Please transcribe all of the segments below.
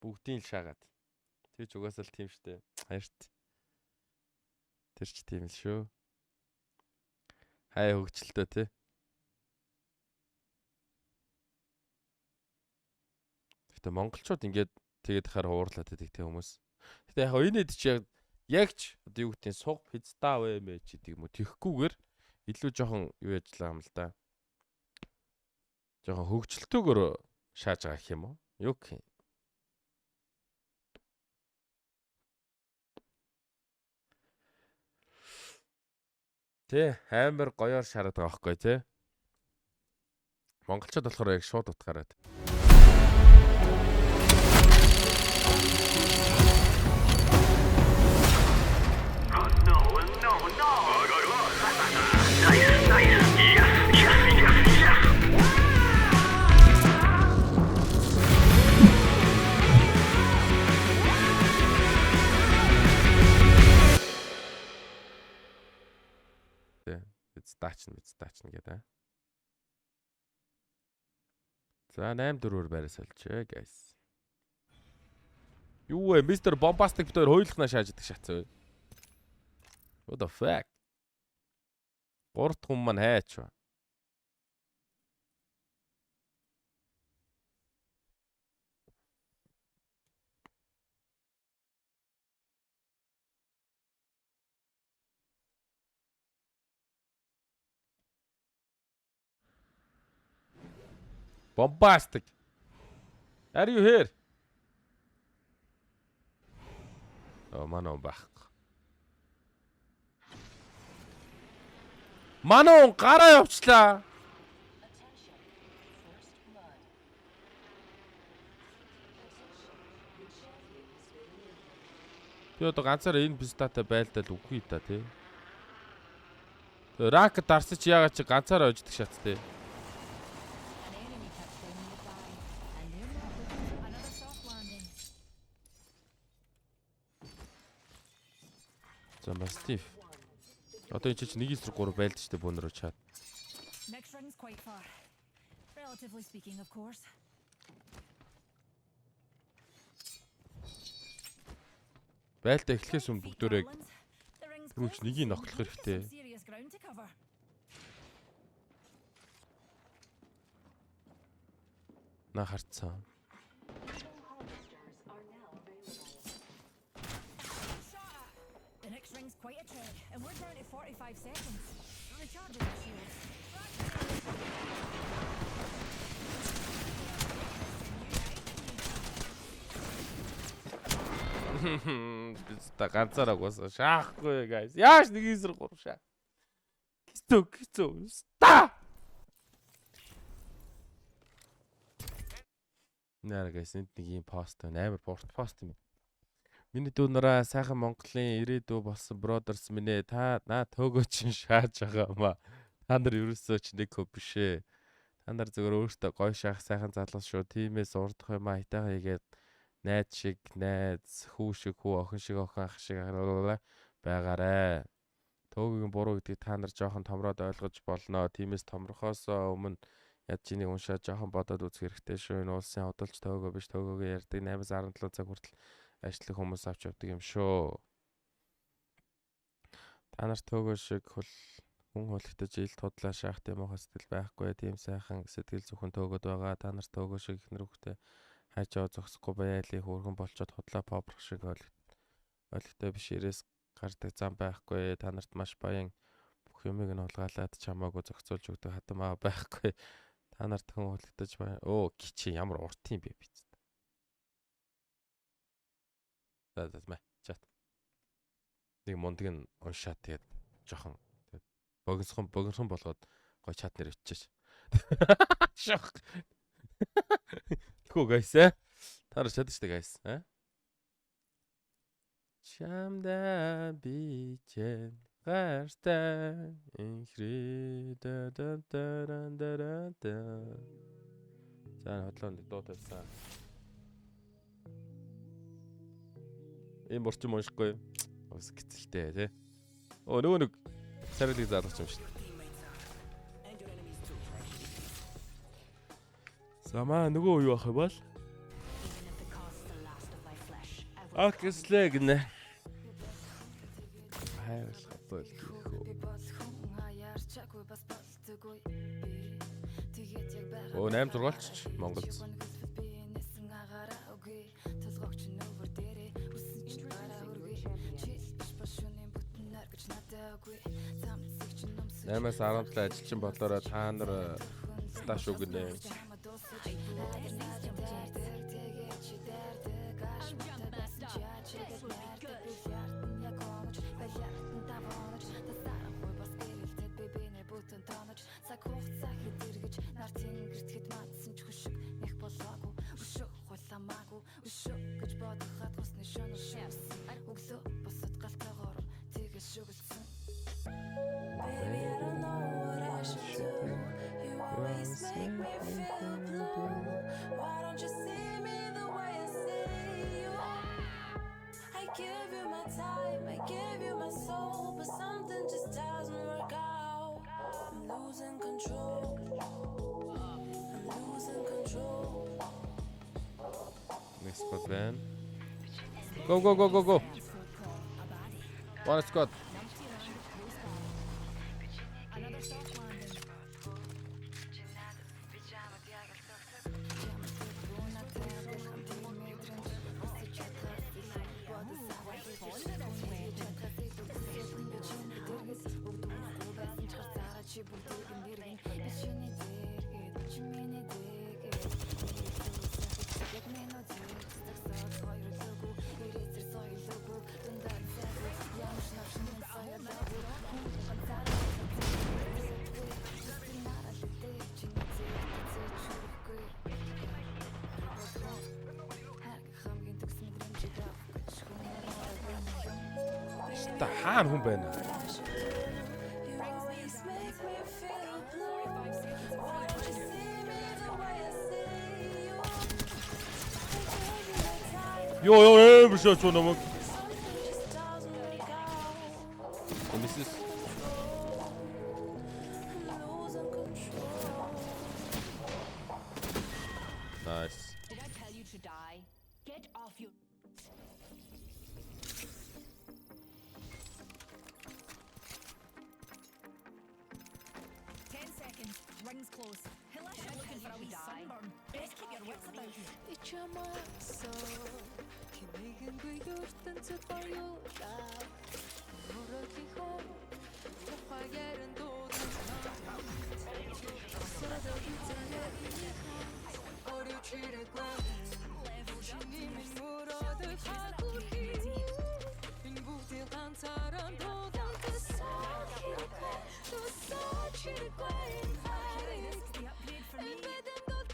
Бүгдийн л шаагаад. Тэгж угаасаа л тийм штэ. Баярт. Тэр ч тийм л шүү. Хай хөгжилтөө те. Гэтэ монголчууд ингээд тэгээд хахаар уурлаад байдаг те хүмүүс. Гэтэ яг энэ чи ягч одоо юу гэдэг нь суг пиццаа вэ мэ ч гэдэг юм уу тэхгүйгээр илүү жоохон юу яжлаа юм л да. Жоохон хөгжилтөөгөр шааж байгаа гэх юм уу? Юу гэх юм? Тэ амар гоёор шараад байгаа байхгүй те. Монголчууд болохоор яг шууд утгаараад. Стачна гэдэг. За 8-4-өр байраа солжээ, guys. Юу вэ? Mr. Bombastic битээр хоёулахнаа шааж идэх шатсан вэ? What the fuck? Гурт хүн маань хайч ба. Bombastic. Are you here? Oh, манаа бах. Манаа гараа явчлаа. Би одоо ганцаараа энэ пистатай байлдал үгүй та тий. Рак дарсаж яагаад чи ганцаараа ойждаг шаттай. За мастиф. Одоо энэ чи 1-3 байлд штэ бөөнөрөө чаад. Next ring's quite far. Relatively speaking, of course. Байлдаа эхлэхээс өмнө бүгдөө рүүч нэгийг ногтлох хэрэгтэй. На харцсан. The next ring's quite a trek, and we're down to 45 seconds. Recharging the shields. Та ганцаараа гоосоо шаахгүй guys. Яаш 1-3 шаа. Кисто. Ста. Наа guys, энд нэг юм пост байна. Амар пост юм. Миний дүүнараа сайхан Монголын ирээдүй болсон бродерс минь ээ. Та наа төөгөө чин шааж байгаа юм аа. Та нар ерөөсөө ч нэг хөв биш ээ. Та нар зөвөр өөртөө гой шаах сайхан залгас шүү. Тимээс урдах юм аа. Хитаага хийгээд найз шиг найз, хүү шиг хүү, охин шиг охин, ах шиг байгаарэ. Төөгийн буруу гэдгийг та нар жоохон томроод ойлгож болно. Тимээс томрохоос өмнө яд чиний уншаад жоохон бодоод үзэх хэрэгтэй шүү. Энэ улсын худалч төөгөө биш, төөгөөгийн ярьдаг 8-17 цаг хүртэл ажлын хүмүүс авч явдаг юм шүү. Та нарт төөгөө шиг хүн хөлтөж ил тудлаа шаах тийм уу сэтгэл байхгүй. Тийм сайхан сэтгэл зөвхөн төөгөөд байгаа. Та нарт төөгөө шиг ихнэр хөхтэй хайчаа зогсохгүй байлын хөөрхөн болчоод худлаа попрох шиг ойлгохтой биш ирээс гардаг зам байхгүй. Та нарт маш баян бүх юмыг нь улгаалаад чамаагүй зохицуулж өгдөг хатам аа байхгүй. Та нарт хүн хөлтөж байна. Оо кичи ямар урт юм бэ биз. За чат. Нэг мундаг нь уншаад тэгээд жоохон богинсон болгоод гой чат нэр өччихэж. Шах. Тэгвэл guys таарч чадчихдаг guys Чамда бичэн гартай инхри да. За хотлоонд дуу тавьсан. Ийм орчим уншихгүй. Ус гэцэлтэй тий. Оо нөгөө нэг сарилыг заалгач юм шүү. Самаа нөгөө юу ах вэ? Акслэг нэ. Хайвал болчихоо. Оо 8 зургаалч Монголд. Наймаас 17 ажилчин болоороо та нар сташ өгнө. Next spot van. Go, go, go, go, go. One squad. Another soft landing. Та хаана хүн байна? Ёо биш ч намайг. Мисс. Nice. Did I tell you to die? Get off you. Rings close. Unless you're looking for a wee sunburn. Best keep your wits about you.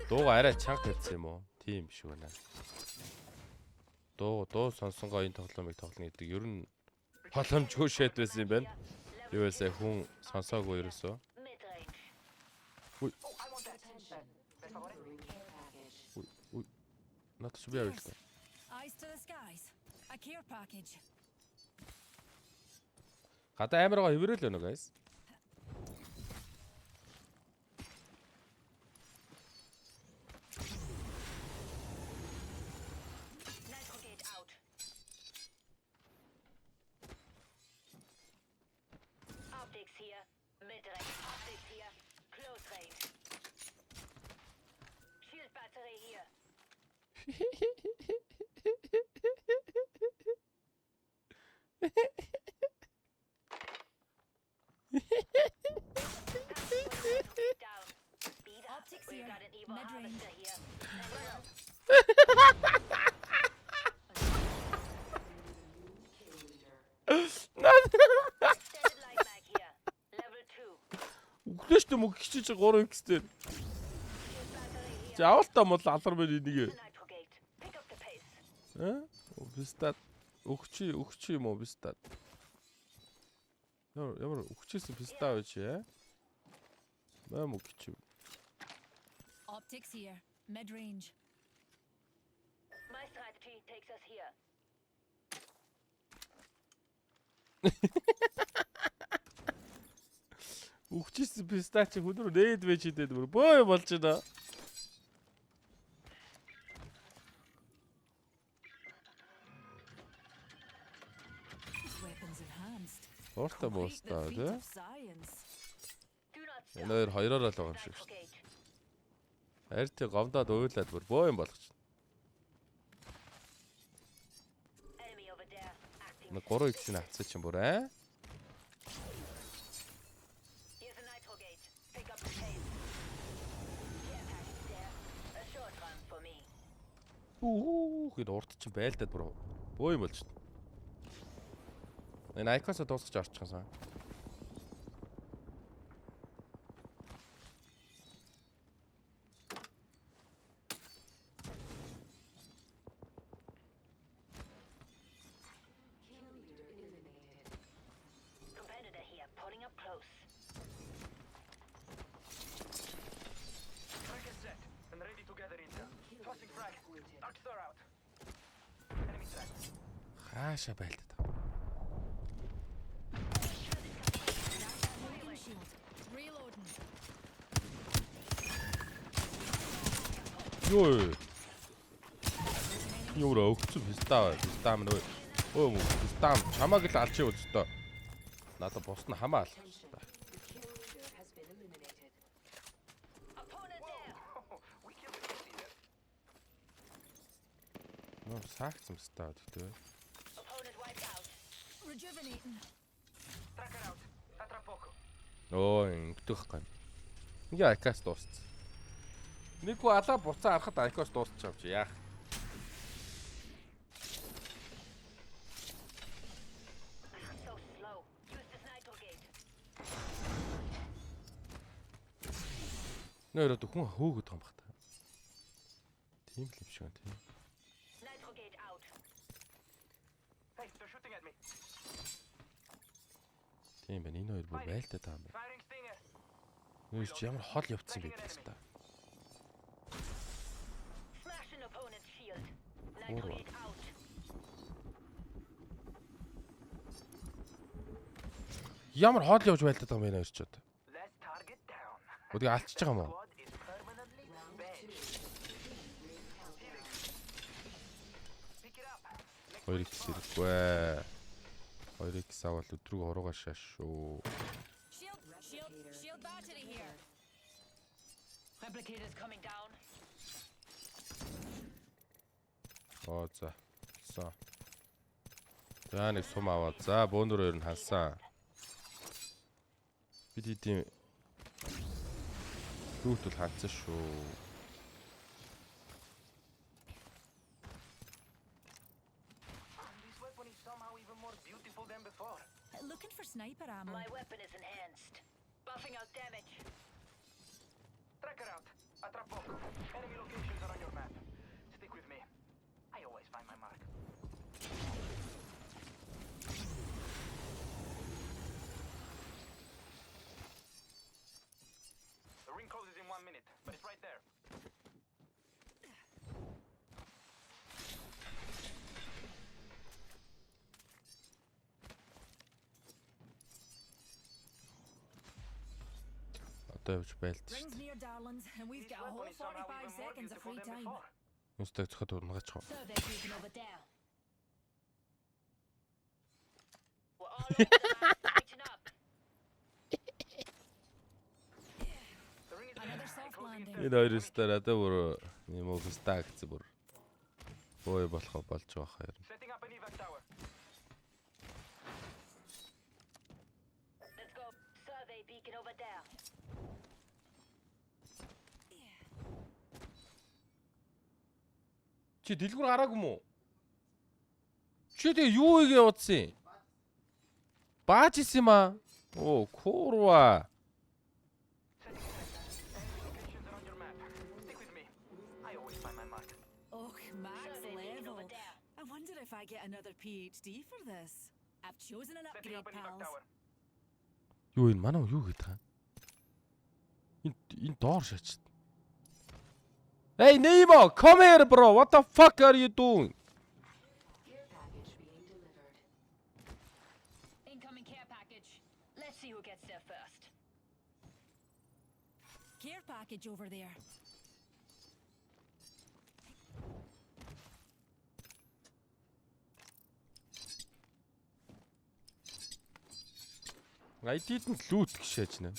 Дууга арай чанга тавьсан юм уу? Тийм биш үү нэ. Дуу сонсонгоо энэ тоглоомыг тоглоно гэдэг ер нь боломжгүй шийд байсан юм байна. Юу вэ хүн сонсоогүй ерөөсөө. Ui. Надад ч би авилгаа. Eyes to the skies. A care package. Гадаа амаргаа хөврөөл өнө guys. Optics here. Mid-range. Үглээш тэ мөг хичээж 3x-тэй. Заавалтаа мол алар мэн энийг. Бистад өгч юм уу бистад? Ямар өгчээсэн бистаа байж өгч. Optics here. Mid-range. My strategy takes us here. Өгчээсэн бистаа чи хүнрүү нээд байж идэв бөө болж байна. Ууртай буустаа feat тий. of science. Do not Энэ stop. хоёр хоёроор л байгаа юм шиг Nitro шүү. gate. Харин тий говдоод уйлаад бүр бөө юм болгоч. Enemy over there. Acting. Нэг 3x-ийг авцсан чинь бүр аа. Here's a nitro gate. Pick up the pace. Care package there. A short run for me. Хэд урд чинь байлдаад бүр бөө юм болж шин. Энэ айкосоо дуусгаж орчихсан. Competitor here, pulling up close. Frag is set and ready to gather intel. Tossing frag. Dark Star out. Enemy track. Хаашаа байлдаад. Holding shield. Reloading. Ёо. Юураа өгцөн пистам нөө. Өө мө пистам чамааг л алж явуул өстой. Надад бус нь хамаа алах хэрэгтэй. Opponent there. We killed the PC there. Нөө саагцсан өстой гэдэг. Opponent wiped out. Rejuvenating. Tracker out. Atrapoco. Оо ингэдэх гань. Ингээ айкас дууссан. Нэггүй алаа буцаа харахад айкос дуусчих юм чи яах. So slow. Use this nitro gate. Нөөрэд хүн хөөгд байгаа юм бах та. Тийм л юм шиг байна тийм. Nitro gate out. Hey, they're shooting at me. Тийм байна. Энэ хоёр бүр байлтаа таа юм байна. Firing stinger. Нөөс чи ямар хол явцсан байдаг ч та. Smash an opponent's shield. Nitro Alright. gate out. Ямар хол явж байлтаа байгаа юм бэ нөөс ч одоо. Last target down. Өдгөө алчиж байгаа юм уу? Squad is permanently benched. Pick it up. 2x хэрэггүй. 2x авал өдрөг уруугаа шааш шүү. Shield battery here. Replicators coming down. Оо за. За. За нэг сум аваад. За бөөндөр нь хансан. Бид идэм Рүүтэл хатсан шүү. This weapon is somehow even more beautiful than before. Looking for sniper ammo. My weapon is enhanced. Buffing out damage. Tracker out. Atrapoco. Enemy locations are on your map. Stick with me. I always find my mark. The ring closes in 1 minute, but it's right there. Одоо явж байлт шүү. Rings near, darlings, and we've This got a weapon whole is somehow 45 even more seconds of beautiful free than time. before. Нүстэй цохот урнагаач хоо. Survey beacon over there. We're all over the map. Reaching up. The ring is Another there. soft Closing in landing. 30. Энэ хоёр өстөр одоо бүр юм уу стагц бүр. Бой болох болж байгаа хоёр. Setting up an evac tower. Let's go. Survey beacon over there. Чи дэлгүр гараагүй мүү? Чи тэгээ юу игээ явуулсан юм? Бааж исэн юм аа. Оо, курва. Locations are on your map. Stick with me. I always find my mark. Oh, max Survey beacon level. over there. I wonder if I get another PhD for this. I've chosen an Setting upgrade, up an evac pals. tower. Юу энэ манай юу гэдэг хаа? Энэ доор шаач. Hey Nemo, come here bro. What the fuck are you doing? Incoming care package. Let's see who gets there first. Care package over there. ID-д нь лут гişээж нэ.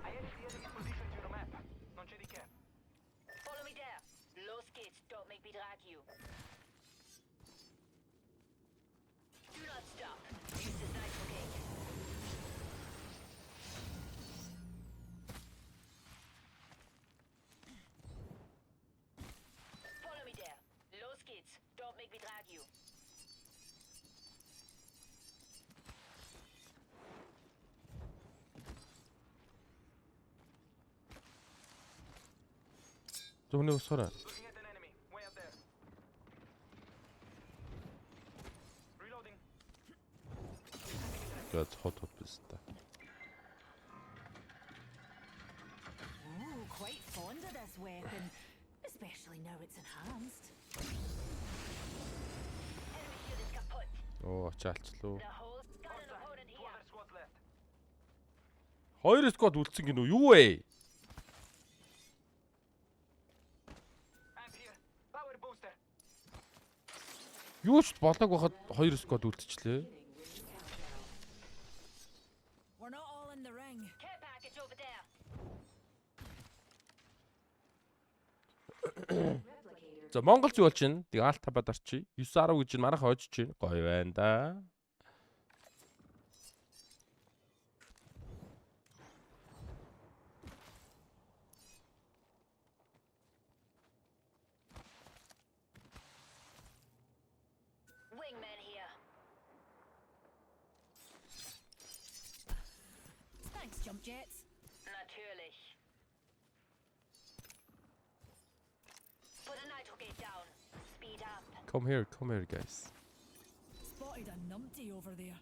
I edit the enemy position to your map. Non c'è di che. Follow me there. Low skids, don't make me drag you. Do not stop. Use this nitro gate. Follow me there. Low skids, don't make me drag you. Зөвхөн усаараа. Looking at an enemy. Way up there. Reloading. Гэт хот бистэ. Ooh, quite fond of this weapon, especially now it's enhanced. Enemy shield is kaput. Оо, чаалчлуу. The whole got an opponent Two here. other squads left. Хоёр сквад үлдсэн гинөө. Юу вэ? I'm here. Power booster. Юу ч болоог байхад хоёр сквад үлдчихлээ. We're not all in the ring. Care package over there. За Монгол зүйл чинь тэг алт табад орчий. 910 гэж марах хойж чинь гоё байна да. Wingman here. Thanks, jump jets. Natürlich. Put a nitro gate down. Speed up. Come here guys. Spotted a numpty over there.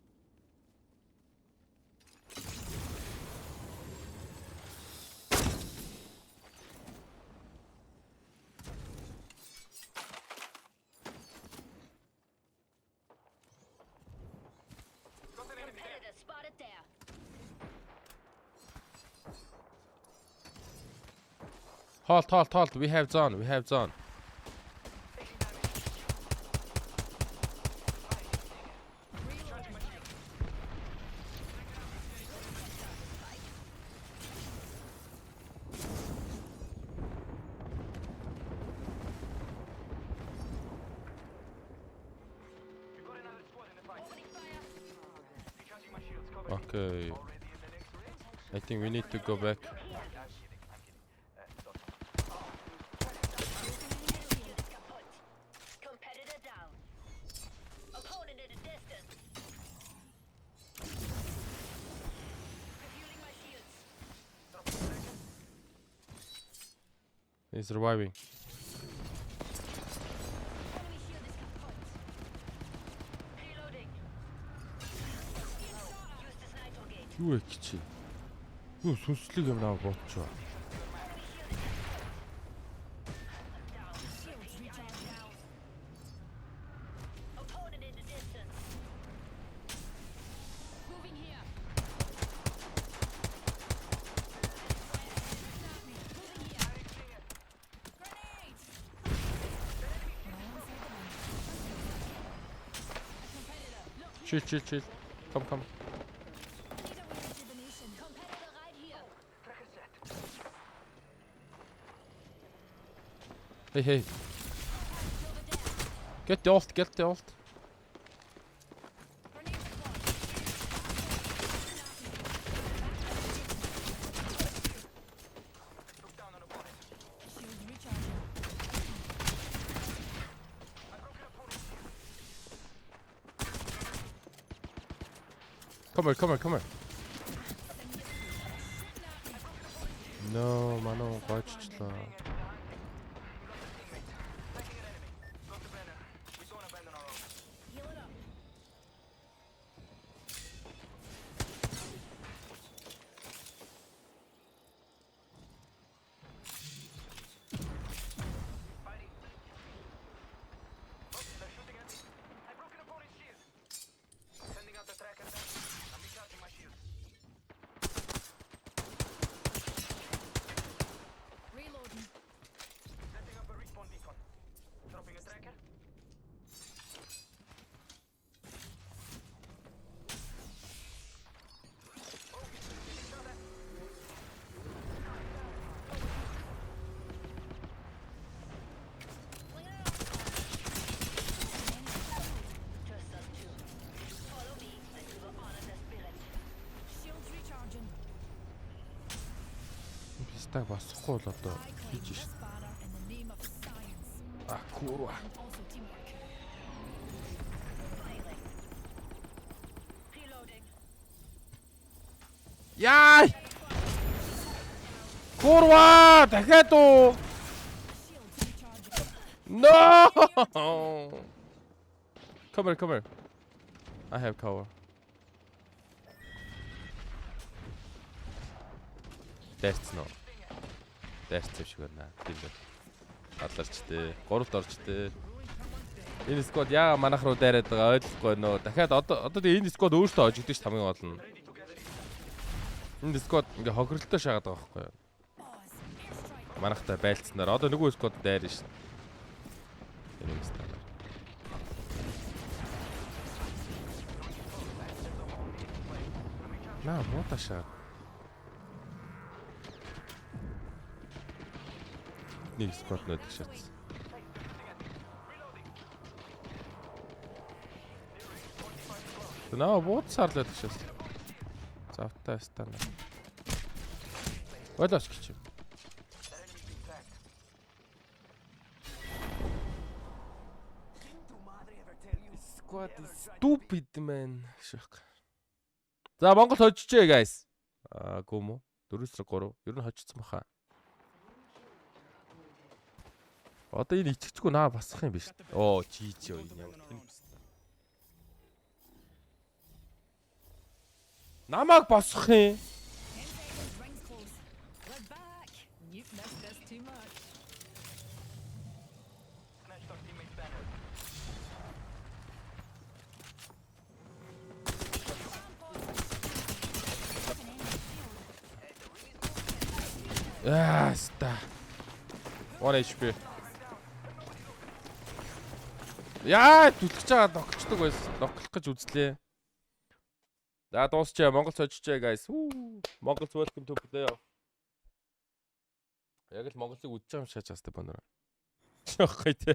Got an enemy there. Competitor spotted there. Halt. We have zone. Taking damage. Recharging my shield. We've got another squad in the fight. Opening fire. Recharging my shields. Cover me. Okay. Already in the next ring? I think we need to go back. Look here. I'm kidding. Stop. Shield is kaput. Competitor down. Opponent in the distance. Refueling my shields. Drop a second. He's reviving. Enemy shield is kaput. Reloading. Use this nitro gate. Юу вэ чи? Юу сүнслэг юм аа бодчоо. Enemy shield is kaput. Down. Shields recharge now. Opponent in the distance. Moving here. Grenade! Chill. Come. Need a wee rejuvenation. Competitor right here. Tracker set. Hey. Get the ult. Grenade deployed. Took down an opponent. Shields recharging. I broke an opponent's shield. Come here. No, манаа гойчлаа. Heal it up. Reloading. Dropping a tracker. Just us two. Follow me and we will honor the spirit. Shields recharging. Пистаг босхгүй л одоо I claim хийж this ш. banner in the name of science А курва. and also teamwork. Firing. Reloading. Яй! Курва! Дахиад уу? Shields recharging. No! Come here. I have cover. Дайрцсан уу? Дайрцсан шиг байна. Тийм байна. Алдарчтэй. Гуравт орчтэй. Энэ сквад яага манах руу дайраад байгаа ойлгохгүй нөө. Дахиад одоо тэгээ энэ сквад өөртөө хожигдсон ш хамгийн гол нь. Энэ сквад ингээ хохирлолтой шаагаад байгаа байхгүй юу? Oz. Airstrike. Манахтай байлцсанаар одоо нөгөө сквад дайрна ш. Энэ стаар. Наа муутаашаа. Нэг сквад нөт шатс. Наа бууцаар л байдаг шээс. Завтай стан. Болооч гэж юм. Squad is stupid man. Шок. За Монгол хожижээ guys. Гүм үү? 4-3. Ер нь хожицсан баха. Одоо энэ ичгчгүй наа басах юм биш. Оо жиж ёо энэ ямар тэн. Намайг босох юм. 10 seconds. Rings close. We're back. You've missed this too much. Snatched our teammate's banner. Ста. 1 HP. Яа, түлхэж байгаа ногчдөг байсан. Ноглох гэж үзлээ. За дуусчаа Монгол цожижээ guys. Монгол welcome to play. Яг л Монголыг үдж байгаа юм шааж хастай банаа. Шохой тий.